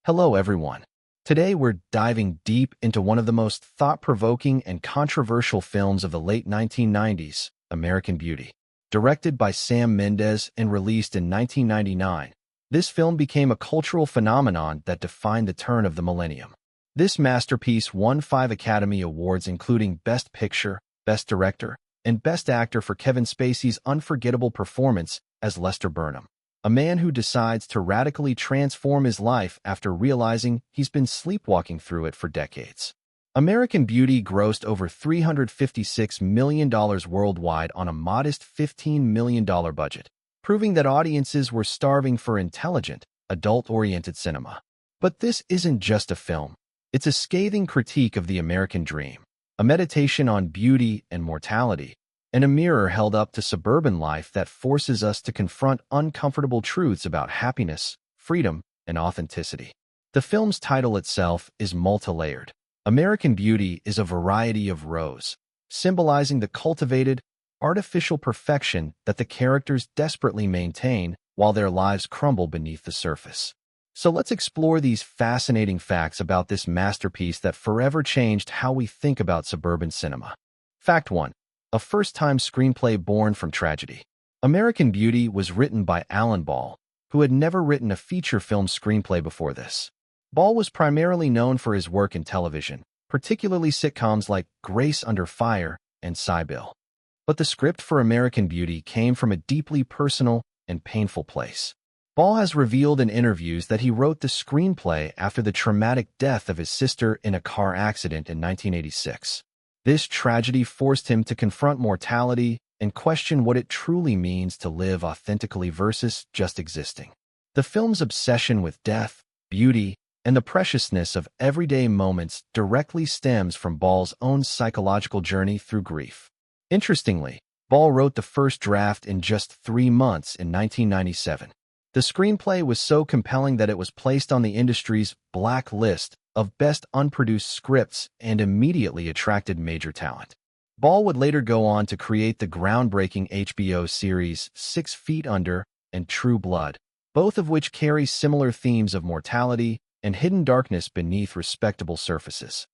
Hello, everyone. Today we're diving deep into one of the most thought-provoking and controversial films of the late 1990s, American Beauty. Directed by Sam Mendes and released in 1999, this film became a cultural phenomenon that defined the turn of the millennium. This masterpiece won 5 Academy Awards including Best Picture, Best Director, and Best Actor for Kevin Spacey's unforgettable performance as Lester Burnham, a man who decides to radically transform his life after realizing he's been sleepwalking through it for decades. American Beauty grossed over $356 million worldwide on a modest $15 million budget, proving that audiences were starving for intelligent, adult-oriented cinema. But this isn't just a film. It's a scathing critique of the American dream, a meditation on beauty and mortality, and a mirror held up to suburban life that forces us to confront uncomfortable truths about happiness, freedom, and authenticity. The film's title itself is multi-layered. American Beauty is a variety of rose, symbolizing the cultivated, artificial perfection that the characters desperately maintain while their lives crumble beneath the surface. So let's explore these fascinating facts about this masterpiece that forever changed how we think about suburban cinema. Fact 1. A first-time screenplay born from tragedy. American Beauty was written by Alan Ball, who had never written a feature film screenplay before this. Ball was primarily known for his work in television, particularly sitcoms like Grace Under Fire and Sybil. But the script for American Beauty came from a deeply personal and painful place. Ball has revealed in interviews that he wrote the screenplay after the traumatic death of his sister in a car accident in 1986. This tragedy forced him to confront mortality and question what it truly means to live authentically versus just existing. The film's obsession with death, beauty, and the preciousness of everyday moments directly stems from Ball's own psychological journey through grief. Interestingly, Ball wrote the first draft in just 3 months in 1997. The screenplay was so compelling that it was placed on the industry's black list of best unproduced scripts and immediately attracted major talent. Ball would later go on to create the groundbreaking HBO series 6 Feet Under and True Blood, both of which carry similar themes of mortality and hidden darkness beneath respectable surfaces.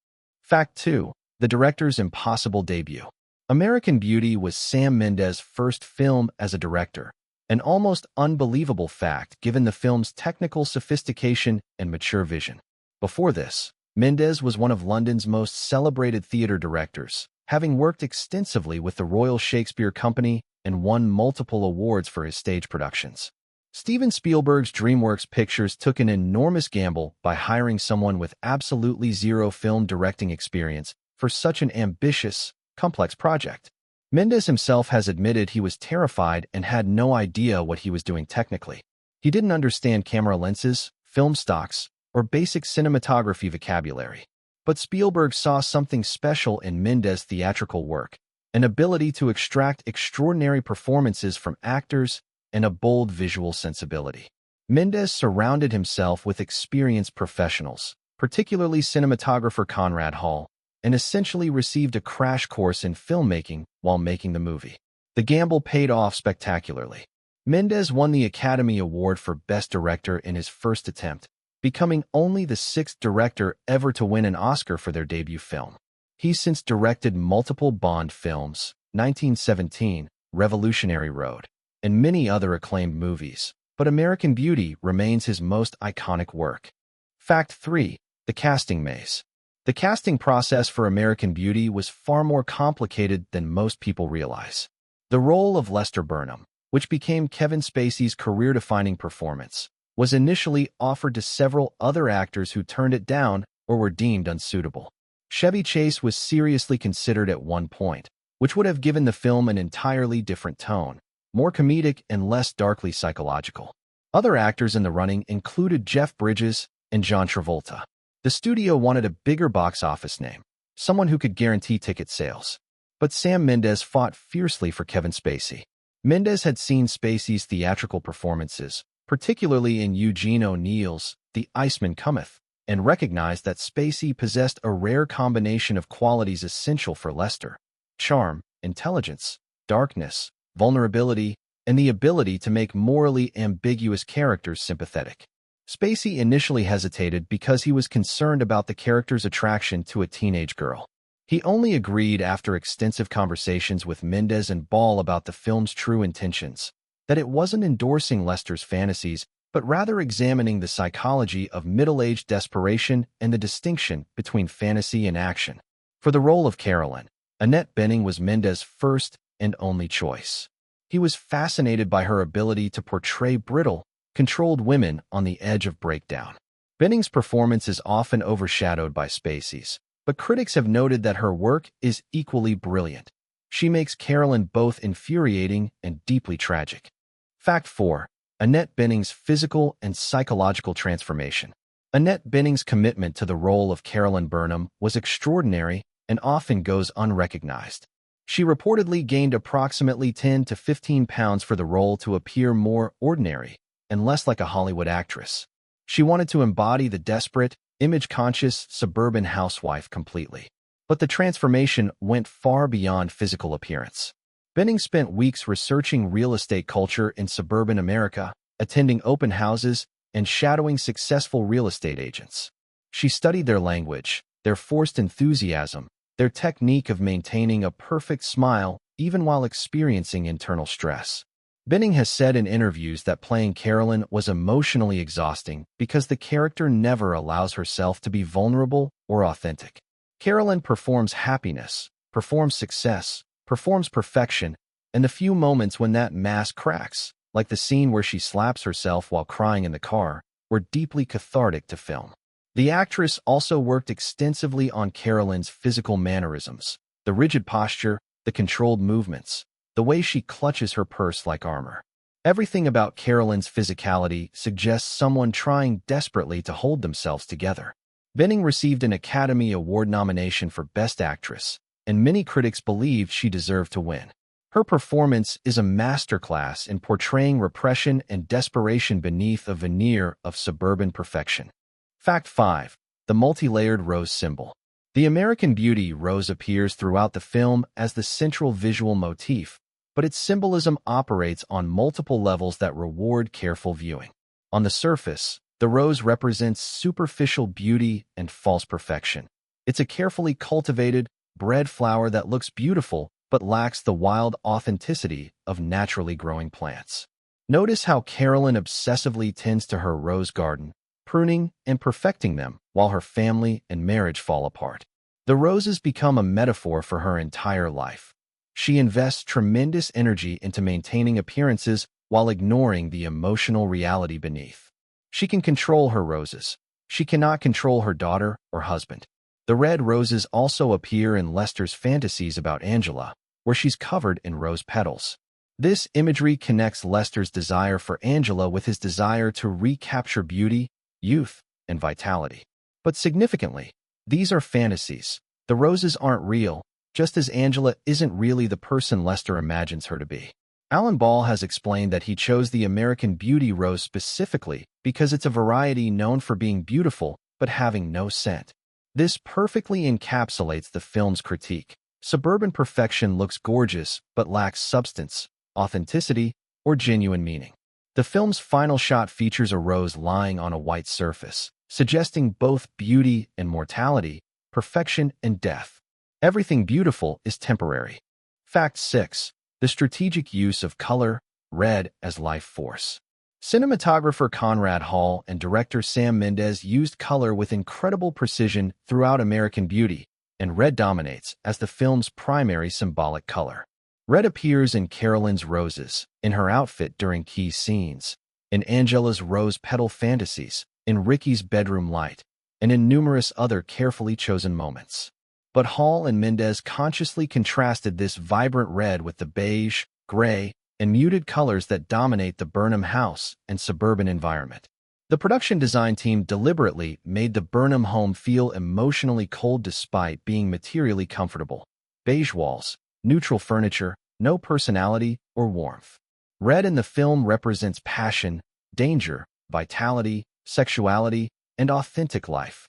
Fact 2. The director's impossible debut. American Beauty was Sam Mendes' first film as a director, an almost unbelievable fact given the film's technical sophistication and mature vision. Before this, Mendes was one of London's most celebrated theater directors, having worked extensively with the Royal Shakespeare Company and won multiple awards for his stage productions. Steven Spielberg's DreamWorks Pictures took an enormous gamble by hiring someone with absolutely zero film directing experience for such an ambitious, complex project. Mendes himself has admitted he was terrified and had no idea what he was doing technically. He didn't understand camera lenses, film stocks, or basic cinematography vocabulary. But Spielberg saw something special in Mendes' theatrical work, an ability to extract extraordinary performances from actors and a bold visual sensibility. Mendes surrounded himself with experienced professionals, particularly cinematographer Conrad Hall, and essentially received a crash course in filmmaking while making the movie. The gamble paid off spectacularly. Mendes won the Academy Award for Best Director in his first attempt, becoming only the 6th director ever to win an Oscar for their debut film. He's since directed multiple Bond films, 1917, Revolutionary Road, and many other acclaimed movies, but American Beauty remains his most iconic work. Fact 3. The casting maze. The casting process for American Beauty was far more complicated than most people realize. The role of Lester Burnham, which became Kevin Spacey's career-defining performance, was initially offered to several other actors who turned it down or were deemed unsuitable. Chevy Chase was seriously considered at one point, which would have given the film an entirely different tone, more comedic and less darkly psychological. Other actors in the running included Jeff Bridges and John Travolta. The studio wanted a bigger box office name, someone who could guarantee ticket sales. But Sam Mendes fought fiercely for Kevin Spacey. Mendes had seen Spacey's theatrical performances, particularly in Eugene O'Neill's The Iceman Cometh, and recognized that Spacey possessed a rare combination of qualities essential for Lester: charm, intelligence, darkness, vulnerability, and the ability to make morally ambiguous characters sympathetic. Spacey initially hesitated because he was concerned about the character's attraction to a teenage girl. He only agreed after extensive conversations with Mendes and Ball about the film's true intentions, that it wasn't endorsing Lester's fantasies, but rather examining the psychology of middle-aged desperation and the distinction between fantasy and action. For the role of Carolyn, Annette Bening was Mendes' first and only choice. He was fascinated by her ability to portray brittle, controlled women on the edge of breakdown. Bening's performance is often overshadowed by Spacey's, but critics have noted that her work is equally brilliant. She makes Carolyn both infuriating and deeply tragic. Fact 4. Annette Bening's physical and psychological transformation. Annette Bening's commitment to the role of Carolyn Burnham was extraordinary and often goes unrecognized. She reportedly gained approximately 10 to 15 pounds for the role to appear more ordinary and less like a Hollywood actress. She wanted to embody the desperate, image-conscious suburban housewife completely. But the transformation went far beyond physical appearance. Bening spent weeks researching real estate culture in suburban America, attending open houses, and shadowing successful real estate agents. She studied their language, their forced enthusiasm, their technique of maintaining a perfect smile even while experiencing internal stress. Bening has said in interviews that playing Carolyn was emotionally exhausting because the character never allows herself to be vulnerable or authentic. Carolyn performs happiness, performs success, performs perfection, and the few moments when that mask cracks, like the scene where she slaps herself while crying in the car, were deeply cathartic to film. The actress also worked extensively on Carolyn's physical mannerisms, the rigid posture, the controlled movements, the way she clutches her purse like armor. Everything about Carolyn's physicality suggests someone trying desperately to hold themselves together. Bening received an Academy Award nomination for Best Actress, and many critics believed she deserved to win. Her performance is a masterclass in portraying repression and desperation beneath a veneer of suburban perfection. Fact 5. The multi-layered rose symbol. The American Beauty rose appears throughout the film as the central visual motif, but its symbolism operates on multiple levels that reward careful viewing. On the surface, the rose represents superficial beauty and false perfection. It's a carefully cultivated, bred flower that looks beautiful but lacks the wild authenticity of naturally growing plants. Notice how Carolyn obsessively tends to her rose garden, pruning and perfecting them while her family and marriage fall apart. The roses become a metaphor for her entire life. She invests tremendous energy into maintaining appearances while ignoring the emotional reality beneath. She can control her roses. She cannot control her daughter or husband. The red roses also appear in Lester's fantasies about Angela, where she's covered in rose petals. This imagery connects Lester's desire for Angela with his desire to recapture beauty, youth, and vitality. But significantly, these are fantasies. The roses aren't real, just as Angela isn't really the person Lester imagines her to be. Alan Ball has explained that he chose the American Beauty rose specifically because it's a variety known for being beautiful but having no scent. This perfectly encapsulates the film's critique. Suburban perfection looks gorgeous but lacks substance, authenticity, or genuine meaning. The film's final shot features a rose lying on a white surface, suggesting both beauty and mortality, perfection and death. Everything beautiful is temporary. Fact 6. The strategic use of color, red as life force. Cinematographer Conrad Hall and director Sam Mendes used color with incredible precision throughout American Beauty, and red dominates as the film's primary symbolic color. Red appears in Carolyn's roses, in her outfit during key scenes, in Angela's rose petal fantasies, in Ricky's bedroom light, and in numerous other carefully chosen moments. But Hall and Mendes consciously contrasted this vibrant red with the beige, gray, and muted colors that dominate the Burnham house and suburban environment. The production design team deliberately made the Burnham home feel emotionally cold despite being materially comfortable. Beige walls, neutral furniture, no personality or warmth. Red in the film represents passion, danger, vitality, sexuality, and authentic life.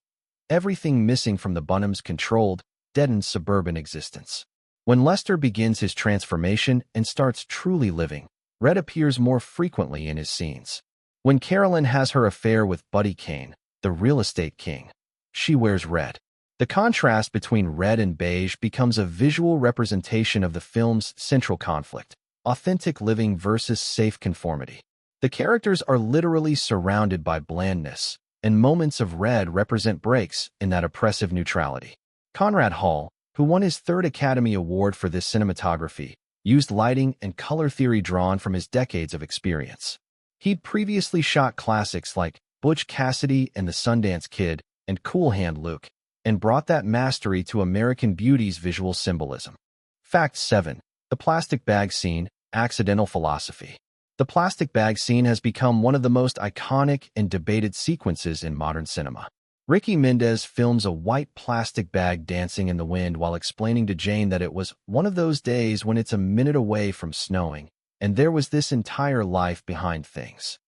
Everything missing from the Burnhams' controlled, deadened suburban existence. When Lester begins his transformation and starts truly living, red appears more frequently in his scenes. When Carolyn has her affair with Buddy Kane, the real estate king, she wears red. The contrast between red and beige becomes a visual representation of the film's central conflict: authentic living versus safe conformity. The characters are literally surrounded by blandness, and moments of red represent breaks in that oppressive neutrality. Conrad Hall, who won his third Academy Award for this cinematography, used lighting and color theory drawn from his decades of experience. He'd previously shot classics like Butch Cassidy and the Sundance Kid and Cool Hand Luke, and brought that mastery to American Beauty's visual symbolism. Fact 7. The plastic bag scene, accidental philosophy. The plastic bag scene has become one of the most iconic and debated sequences in modern cinema. Ricky Mendes films a white plastic bag dancing in the wind while explaining to Jane that it was one of those days when it's a minute away from snowing, and there was this entire life behind things.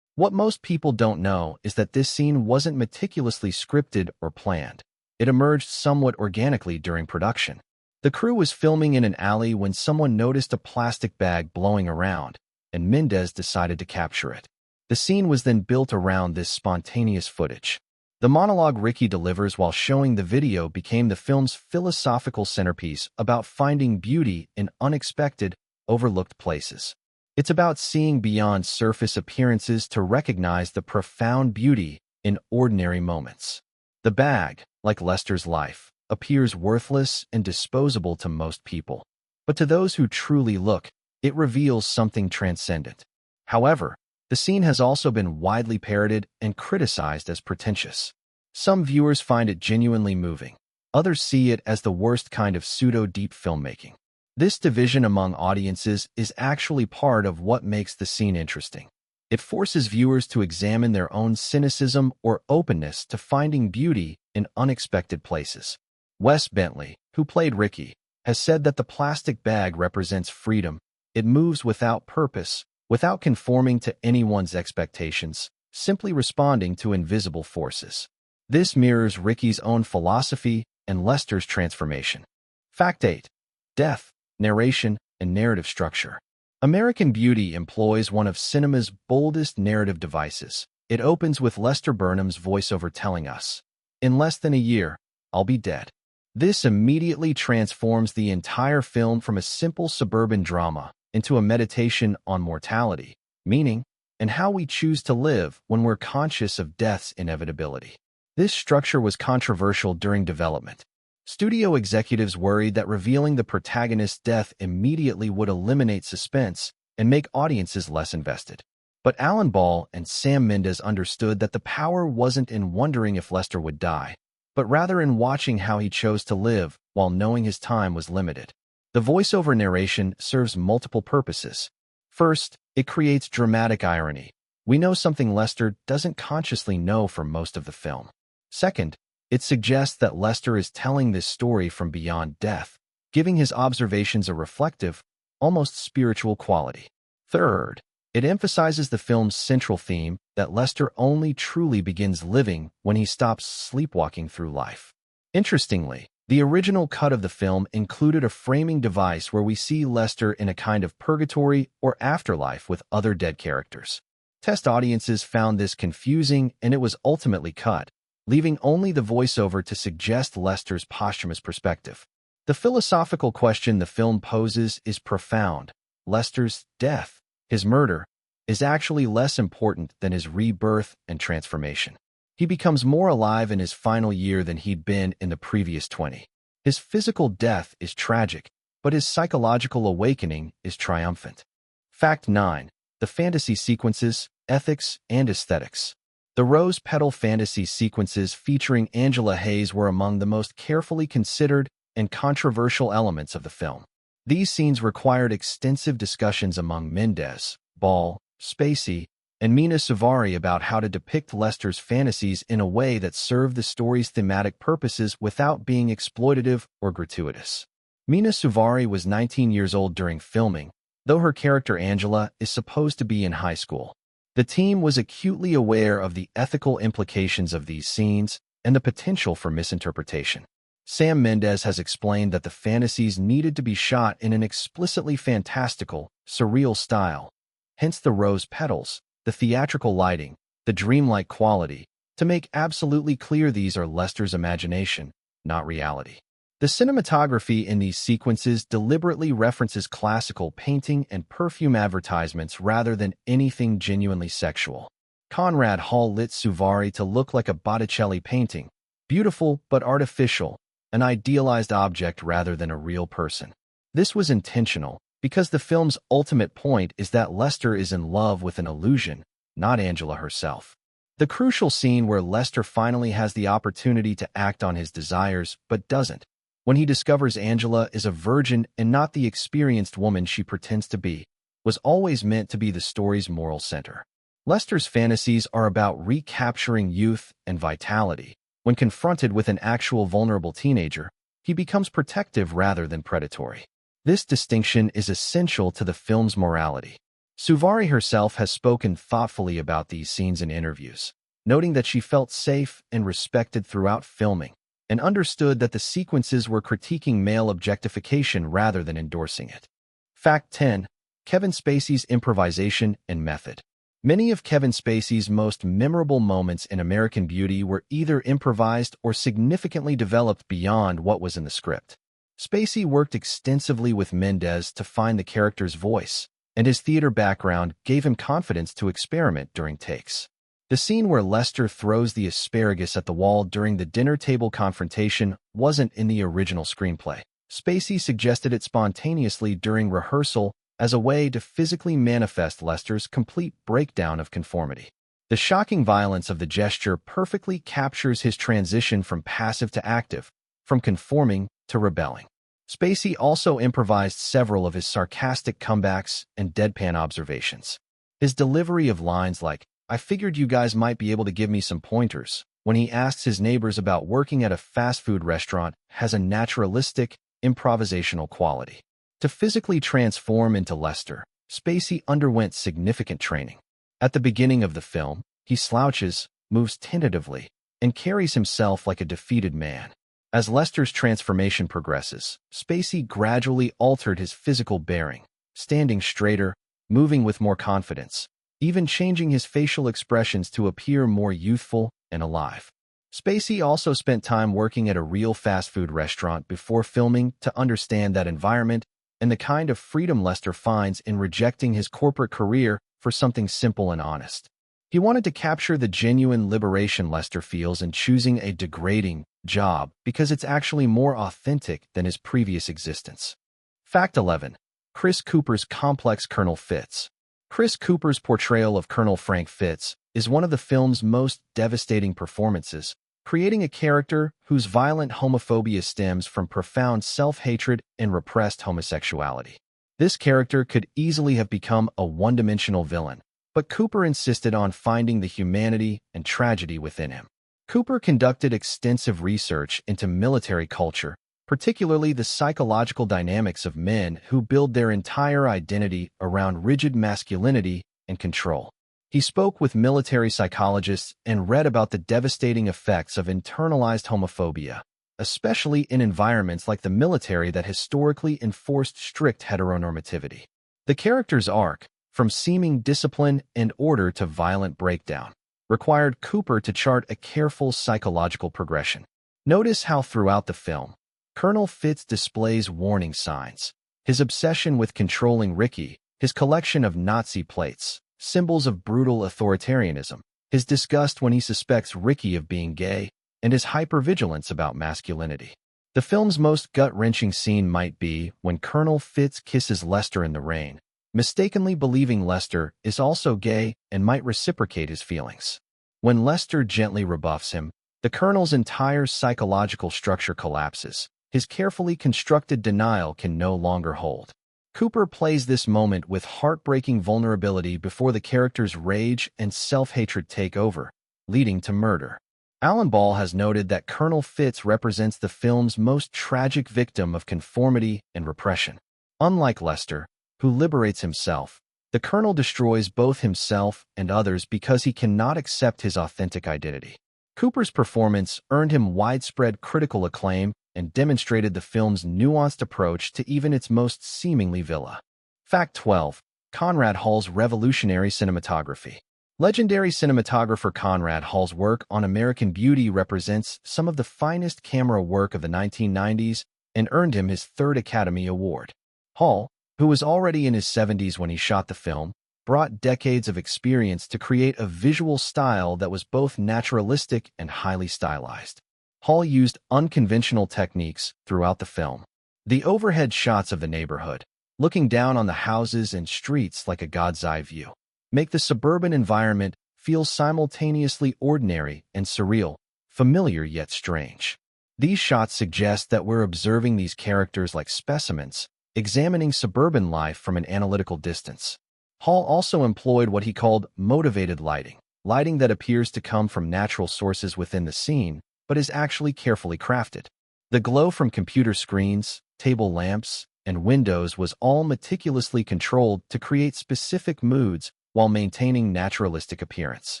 What most people don't know is that this scene wasn't meticulously scripted or planned. It emerged somewhat organically during production. The crew was filming in an alley when someone noticed a plastic bag blowing around, and Mendes decided to capture it. The scene was then built around this spontaneous footage. The monologue Ricky delivers while showing the video became the film's philosophical centerpiece about finding beauty in unexpected, overlooked places. It's about seeing beyond surface appearances to recognize the profound beauty in ordinary moments. The bag, like Lester's life, appears worthless and disposable to most people. But to those who truly look, it reveals something transcendent. However, the scene has also been widely parodied and criticized as pretentious. Some viewers find it genuinely moving. Others see it as the worst kind of pseudo-deep filmmaking. This division among audiences is actually part of what makes the scene interesting. It forces viewers to examine their own cynicism or openness to finding beauty in unexpected places. Wes Bentley, who played Ricky, has said that the plastic bag represents freedom. It moves without purpose, without conforming to anyone's expectations, simply responding to invisible forces. This mirrors Ricky's own philosophy and Lester's transformation. Fact 8. Death, narration, and narrative structure. American Beauty employs one of cinema's boldest narrative devices. It opens with Lester Burnham's voiceover telling us, "In less than a year, I'll be dead." This immediately transforms the entire film from a simple suburban drama into a meditation on mortality, meaning, and how we choose to live when we're conscious of death's inevitability. This structure was controversial during development. Studio executives worried that revealing the protagonist's death immediately would eliminate suspense and make audiences less invested. But Alan Ball and Sam Mendes understood that the power wasn't in wondering if Lester would die, but rather in watching how he chose to live while knowing his time was limited. The voiceover narration serves multiple purposes. First, it creates dramatic irony. We know something Lester doesn't consciously know for most of the film. Second, it suggests that Lester is telling this story from beyond death, giving his observations a reflective, almost spiritual quality. Third, it emphasizes the film's central theme that Lester only truly begins living when he stops sleepwalking through life. Interestingly, the original cut of the film included a framing device where we see Lester in a kind of purgatory or afterlife with other dead characters. Test audiences found this confusing, and it was ultimately cut, leaving only the voiceover to suggest Lester's posthumous perspective. The philosophical question the film poses is profound. Lester's death, his murder, is actually less important than his rebirth and transformation. He becomes more alive in his final year than he'd been in the previous 20. His physical death is tragic, but his psychological awakening is triumphant. Fact 9. The fantasy sequences, ethics, and aesthetics. The rose petal fantasy sequences featuring Angela Hayes were among the most carefully considered and controversial elements of the film. These scenes required extensive discussions among Mendes, Ball, Spacey, and Mina Suvari about how to depict Lester's fantasies in a way that served the story's thematic purposes without being exploitative or gratuitous. Mina Suvari was 19 years old during filming, though her character Angela is supposed to be in high school. The team was acutely aware of the ethical implications of these scenes and the potential for misinterpretation. Sam Mendes has explained that the fantasies needed to be shot in an explicitly fantastical, surreal style, hence the rose petals, the theatrical lighting, the dreamlike quality, to make absolutely clear these are Lester's imagination, not reality. The cinematography in these sequences deliberately references classical painting and perfume advertisements rather than anything genuinely sexual. Conrad Hall lit Suvari to look like a Botticelli painting, beautiful but artificial, an idealized object rather than a real person. This was intentional, because the film's ultimate point is that Lester is in love with an illusion, not Angela herself. The crucial scene where Lester finally has the opportunity to act on his desires but doesn't, when he discovers Angela is a virgin and not the experienced woman she pretends to be, was always meant to be the story's moral center. Lester's fantasies are about recapturing youth and vitality. When confronted with an actual vulnerable teenager, he becomes protective rather than predatory. This distinction is essential to the film's morality. Suvari herself has spoken thoughtfully about these scenes in interviews, noting that she felt safe and respected throughout filming, and understood that the sequences were critiquing male objectification rather than endorsing it. Fact 10. Kevin Spacey's improvisation and method. Many of Kevin Spacey's most memorable moments in American Beauty were either improvised or significantly developed beyond what was in the script. Spacey worked extensively with Mendes to find the character's voice, and his theater background gave him confidence to experiment during takes. The scene where Lester throws the asparagus at the wall during the dinner table confrontation wasn't in the original screenplay. Spacey suggested it spontaneously during rehearsal as a way to physically manifest Lester's complete breakdown of conformity. The shocking violence of the gesture perfectly captures his transition from passive to active, from conforming to rebelling. Spacey also improvised several of his sarcastic comebacks and deadpan observations. His delivery of lines like, "I figured you guys might be able to give me some pointers," when he asks his neighbors about working at a fast food restaurant, has a naturalistic, improvisational quality. To physically transform into Lester, Spacey underwent significant training. At the beginning of the film, he slouches, moves tentatively, and carries himself like a defeated man. As Lester's transformation progresses, Spacey gradually altered his physical bearing, standing straighter, moving with more confidence, even changing his facial expressions to appear more youthful and alive. Spacey also spent time working at a real fast food restaurant before filming to understand that environment and the kind of freedom Lester finds in rejecting his corporate career for something simple and honest. He wanted to capture the genuine liberation Lester feels in choosing a degrading job because it's actually more authentic than his previous existence. Fact 11. Chris Cooper's complex Colonel Fitz. Chris Cooper's portrayal of Colonel Frank Fitz is one of the film's most devastating performances, creating a character whose violent homophobia stems from profound self-hatred and repressed homosexuality. This character could easily have become a one-dimensional villain, but Cooper insisted on finding the humanity and tragedy within him. Cooper conducted extensive research into military culture, particularly the psychological dynamics of men who build their entire identity around rigid masculinity and control. He spoke with military psychologists and read about the devastating effects of internalized homophobia, especially in environments like the military that historically enforced strict heteronormativity. The character's arc, from seeming discipline and order to violent breakdown, required Cooper to chart a careful psychological progression. Notice how throughout the film, Colonel Fitz displays warning signs. His obsession with controlling Ricky, his collection of Nazi plates, symbols of brutal authoritarianism, his disgust when he suspects Ricky of being gay, and his hypervigilance about masculinity. The film's most gut-wrenching scene might be when Colonel Fitz kisses Lester in the rain, mistakenly believing Lester is also gay and might reciprocate his feelings. When Lester gently rebuffs him, the Colonel's entire psychological structure collapses. His carefully constructed denial can no longer hold. Cooper plays this moment with heartbreaking vulnerability before the character's rage and self-hatred take over, leading to murder. Alan Ball has noted that Colonel Fitz represents the film's most tragic victim of conformity and repression. Unlike Lester, who liberates himself, the Colonel destroys both himself and others because he cannot accept his authentic identity. Cooper's performance earned him widespread critical acclaim and demonstrated the film's nuanced approach to even its most seemingly villa. Fact 12. Conrad Hall's revolutionary cinematography. Legendary cinematographer Conrad Hall's work on American Beauty represents some of the finest camera work of the 1990s and earned him his third Academy Award. Hall, who was already in his 70s when he shot the film, brought decades of experience to create a visual style that was both naturalistic and highly stylized. Hall used unconventional techniques throughout the film. The overhead shots of the neighborhood, looking down on the houses and streets like a God's eye view, make the suburban environment feel simultaneously ordinary and surreal, familiar yet strange. These shots suggest that we're observing these characters like specimens, examining suburban life from an analytical distance. Hall also employed what he called motivated lighting, lighting that appears to come from natural sources within the scene, but is actually carefully crafted. The glow from computer screens, table lamps, and windows was all meticulously controlled to create specific moods while maintaining naturalistic appearance.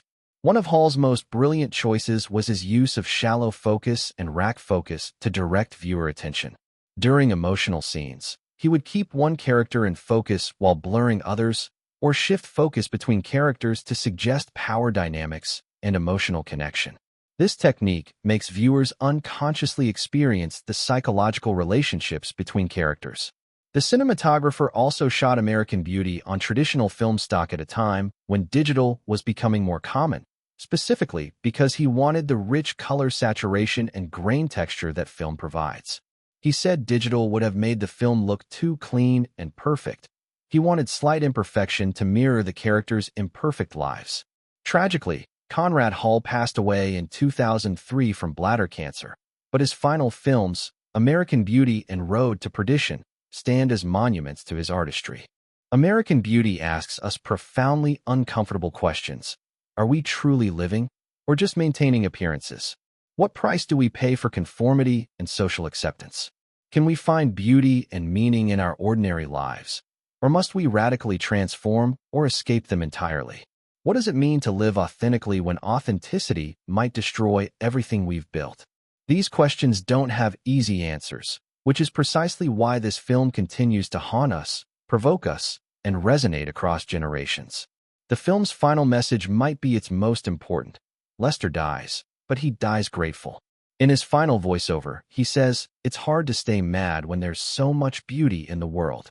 One of Hall's most brilliant choices was his use of shallow focus and rack focus to direct viewer attention. During emotional scenes, he would keep one character in focus while blurring others, or shift focus between characters to suggest power dynamics and emotional connection. This technique makes viewers unconsciously experience the psychological relationships between characters. The cinematographer also shot American Beauty on traditional film stock at a time when digital was becoming more common, specifically because he wanted the rich color saturation and grain texture that film provides. He said digital would have made the film look too clean and perfect. He wanted slight imperfection to mirror the characters' imperfect lives. Tragically, Conrad Hall passed away in 2003 from bladder cancer, but his final films, American Beauty and Road to Perdition, stand as monuments to his artistry. American Beauty asks us profoundly uncomfortable questions. Are we truly living, or just maintaining appearances? What price do we pay for conformity and social acceptance? Can we find beauty and meaning in our ordinary lives? Or must we radically transform or escape them entirely? What does it mean to live authentically when authenticity might destroy everything we've built? These questions don't have easy answers, which is precisely why this film continues to haunt us, provoke us, and resonate across generations. The film's final message might be its most important. Lester dies, but he dies grateful. In his final voiceover, he says, "It's hard to stay mad when there's so much beauty in the world."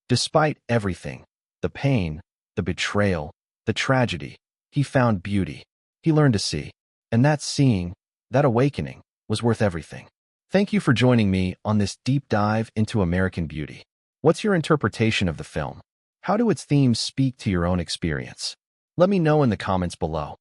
Despite everything, the pain, the betrayal, the tragedy, he found beauty. He learned to see. And that seeing, that awakening, was worth everything. Thank you for joining me on this deep dive into American Beauty. What's your interpretation of the film? How do its themes speak to your own experience? Let me know in the comments below.